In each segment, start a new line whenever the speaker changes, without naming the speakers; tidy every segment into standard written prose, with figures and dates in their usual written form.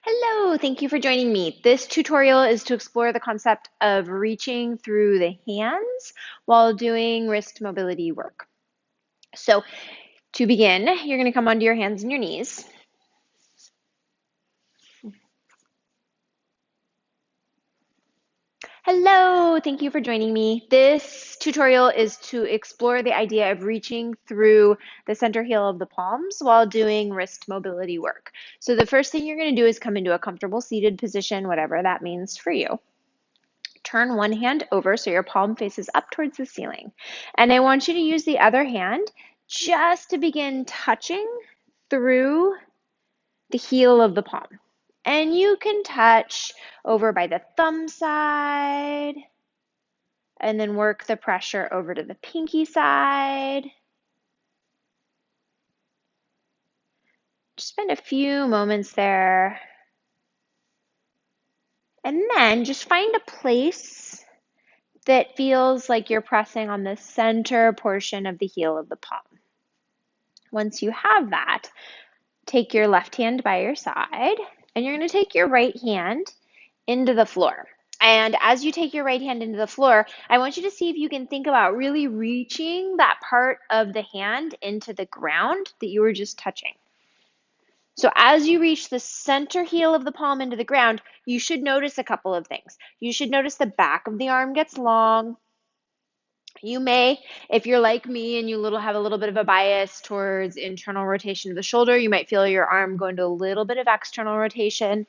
Hello, thank you for joining me. This tutorial is to explore the concept of reaching through the hands while doing wrist mobility work. So to begin, you're going to come onto your hands and your knees. Hello, thank you for joining me. This tutorial is to explore the idea of reaching through the center heel of the palms while doing wrist mobility work. So the first thing you're going to do is come into a comfortable seated position, whatever that means for you. Turn one hand over so your palm faces up towards the ceiling. And I want you to use the other hand just to begin touching through the heel of the palm. And you can touch over by the thumb side and then work the pressure over to the pinky side. Just spend a few moments there. And then just find a place that feels like you're pressing on the center portion of the heel of the palm. Once you have that, take your left hand by your side, and you're going to take your right hand into the floor. And as you take your right hand into the floor, I want you to see if you can think about really reaching that part of the hand into the ground that you were just touching. So as you reach the center heel of the palm into the ground, you should notice a couple of things. You should notice the back of the arm gets long. You may, if you're like me and you have a little bit of a bias towards internal rotation of the shoulder, you might feel your arm go into a little bit of external rotation.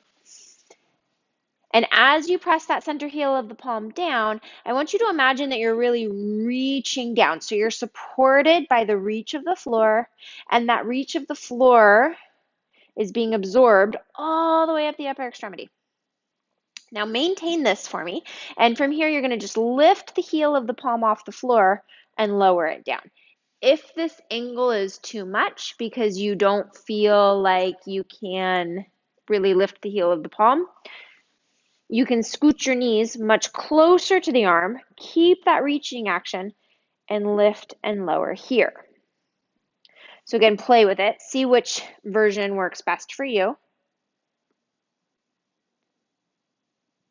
And as you press that center heel of the palm down, I want you to imagine that you're really reaching down. So you're supported by the reach of the floor, and that reach of the floor is being absorbed all the way up the upper extremity. Now maintain this for me, and from here you're going to just lift the heel of the palm off the floor and lower it down. If this angle is too much because you don't feel like you can really lift the heel of the palm, you can scoot your knees much closer to the arm, keep that reaching action, and lift and lower here. So again, play with it, see which version works best for you.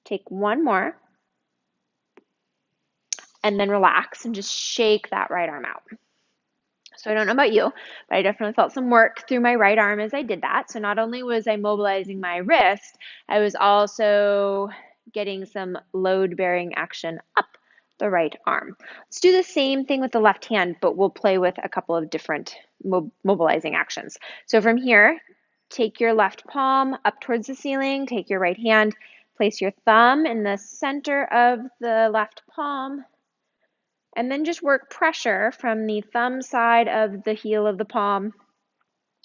Take one more, and then relax and just shake that right arm out. So I don't know about you, but I definitely felt some work through my right arm as I did that. So not only was I mobilizing my wrist, I was also getting some load-bearing action up the right arm. Let's do the same thing with the left hand, but we'll play with a couple of different mobilizing actions. So from here, take your left palm up towards the ceiling, take your right hand, place your thumb in the center of the left palm, and then just work pressure from the thumb side of the heel of the palm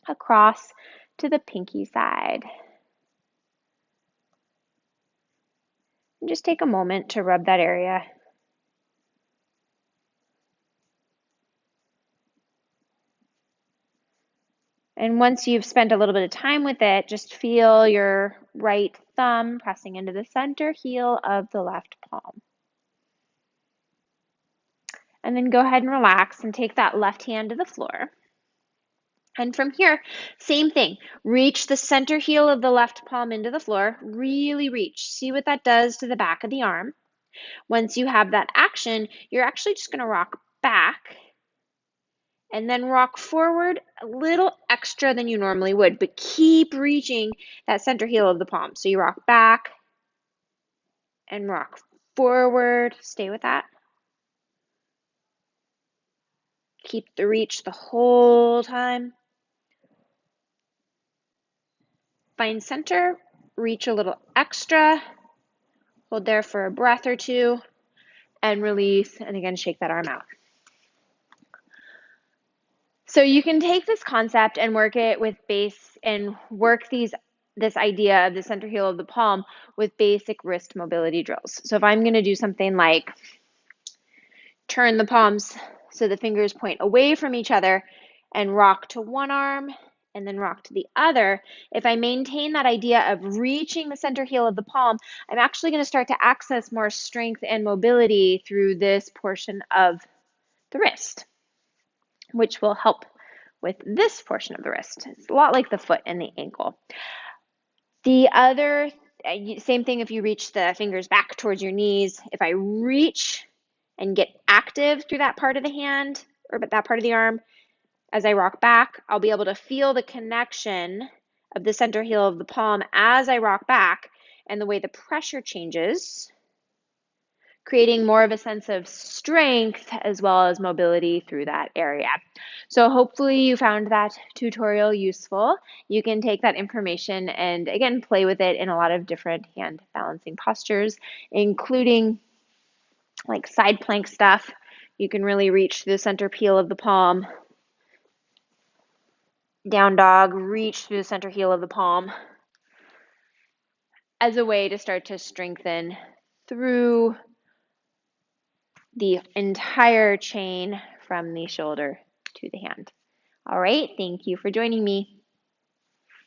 across to the pinky side. And just take a moment to rub that area. And once you've spent a little bit of time with it, just feel your right thumb pressing into the center heel of the left palm. And then go ahead and relax and take that left hand to the floor. And from here, same thing. Reach the center heel of the left palm into the floor. Really reach. See what that does to the back of the arm. Once you have that action, you're actually just going to rock back and then rock forward a little extra than you normally would, but keep reaching that center heel of the palm. So you rock back and rock forward. Stay with that. Keep the reach the whole time. Find center, reach a little extra, hold there for a breath or two, and release, and again, shake that arm out. So you can take this concept and work it with this idea of the center heel of the palm with basic wrist mobility drills. So if I'm going to do something like turn the palms so the fingers point away from each other and rock to one arm and then rock to the other, if I maintain that idea of reaching the center heel of the palm, I'm actually going to start to access more strength and mobility through this portion of the wrist, which will help with this portion of the wrist. It's a lot like the foot and the ankle. The other, same thing if you reach the fingers back towards your knees. If I reach and get active through that part of the hand or that part of the arm, as I rock back, I'll be able to feel the connection of the center heel of the palm as I rock back and the way the pressure changes, creating more of a sense of strength as well as mobility through that area. So hopefully you found that tutorial useful. You can take that information and again play with it in a lot of different hand balancing postures, including like side plank stuff. You can really reach the center heel of the palm. Down dog, reach through the center heel of the palm as a way to start to strengthen through the entire chain from the shoulder to the hand. All right, thank you for joining me.